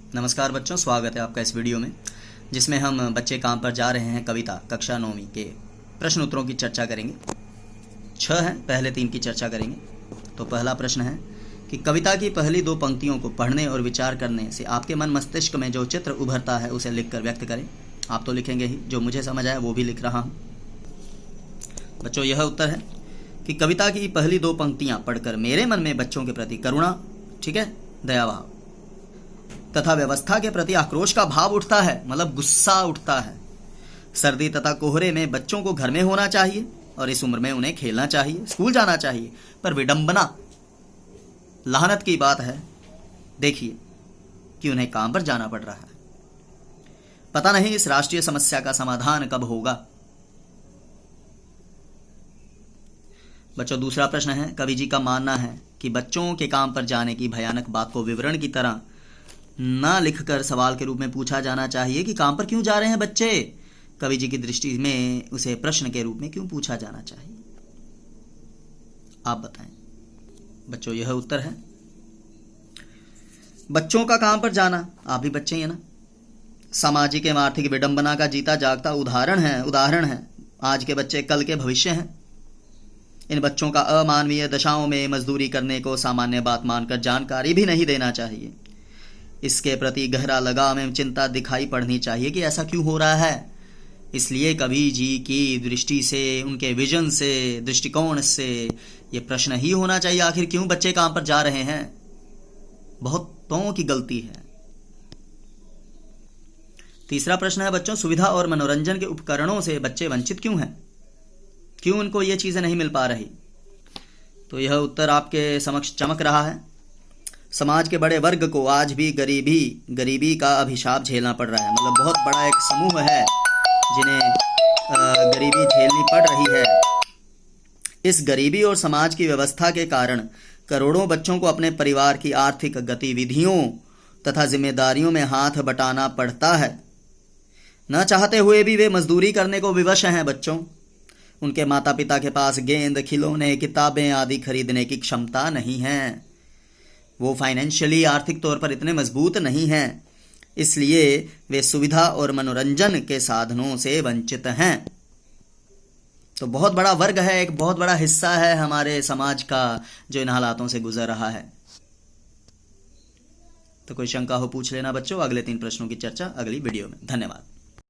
नमस्कार बच्चों, स्वागत है आपका इस वीडियो में जिसमें हम बच्चे काम पर जा रहे हैं कविता कक्षा 9वीं के प्रश्न उत्तरों की चर्चा करेंगे। 6 हैं, पहले 3 की चर्चा करेंगे। तो पहला प्रश्न है कि कविता की पहली 2 पंक्तियों को पढ़ने और विचार करने से आपके मन मस्तिष्क में जो चित्र उभरता है उसे लिखकर व्यक्त करें। आप तो लिखेंगे ही, जो मुझे समझ आया वो भी लिख रहा हूँ। बच्चों, यह उत्तर है कि कविता की पहली 2 पंक्तियाँ पढ़कर मेरे मन में बच्चों के प्रति करुणा, ठीक है, दया भाव तथा व्यवस्था के प्रति आक्रोश का भाव उठता है, मतलब गुस्सा उठता है। सर्दी तथा कोहरे में बच्चों को घर में होना चाहिए और इस उम्र में उन्हें खेलना चाहिए, स्कूल जाना चाहिए, पर विडंबना, लानत की बात है, देखिए कि उन्हें काम पर जाना पड़ रहा है। पता नहीं इस राष्ट्रीय समस्या का समाधान कब होगा। बच्चों, दूसरा प्रश्न है, कवि जी का मानना है कि बच्चों के काम पर जाने की भयानक बात को विवरण की तरह ना लिखकर सवाल के रूप में पूछा जाना चाहिए कि काम पर क्यों जा रहे हैं बच्चे। कवि जी की दृष्टि में उसे प्रश्न के रूप में क्यों पूछा जाना चाहिए, आप बताएं। बच्चों, यह उत्तर है बच्चों का काम पर जाना, आप भी बच्चे ही हैं ना, सामाजिक एवं आर्थिक विडंबना का जीता जागता उदाहरण है। आज के बच्चे कल के भविष्य हैं। इन बच्चों का अमानवीय दशाओं में मजदूरी करने को सामान्य बात मानकर जानकारी भी नहीं देना चाहिए। इसके प्रति गहरा लगाव एवं चिंता दिखाई पड़नी चाहिए कि ऐसा क्यों हो रहा है। इसलिए कवि जी की दृष्टि से, उनके विजन से, दृष्टिकोण से ये प्रश्न ही होना चाहिए, आखिर क्यों बच्चे काम पर जा रहे हैं। बहुतों की गलती है। तीसरा प्रश्न है बच्चों, सुविधा और मनोरंजन के उपकरणों से बच्चे वंचित क्यों हैं, क्यों उनको ये चीजें नहीं मिल पा रही। तो यह उत्तर आपके समक्ष चमक रहा है। समाज के बड़े वर्ग को आज भी गरीबी का अभिशाप झेलना पड़ रहा है। मतलब बहुत बड़ा एक समूह है जिन्हें गरीबी झेलनी पड़ रही है। इस गरीबी और समाज की व्यवस्था के कारण करोड़ों बच्चों को अपने परिवार की आर्थिक गतिविधियों तथा जिम्मेदारियों में हाथ बटाना पड़ता है। न चाहते हुए भी वे मजदूरी करने को विवश हैं। बच्चों, उनके माता पिता के पास गेंद, खिलौने, किताबें आदि खरीदने की क्षमता नहीं है। वो फाइनेंशियली, आर्थिक तौर पर इतने मजबूत नहीं हैं, इसलिए वे सुविधा और मनोरंजन के साधनों से वंचित हैं। तो बहुत बड़ा वर्ग है, एक बहुत बड़ा हिस्सा है हमारे समाज का जो इन हालातों से गुजर रहा है। तो कोई शंका हो पूछ लेना बच्चों। अगले 3 प्रश्नों की चर्चा अगली वीडियो में। धन्यवाद।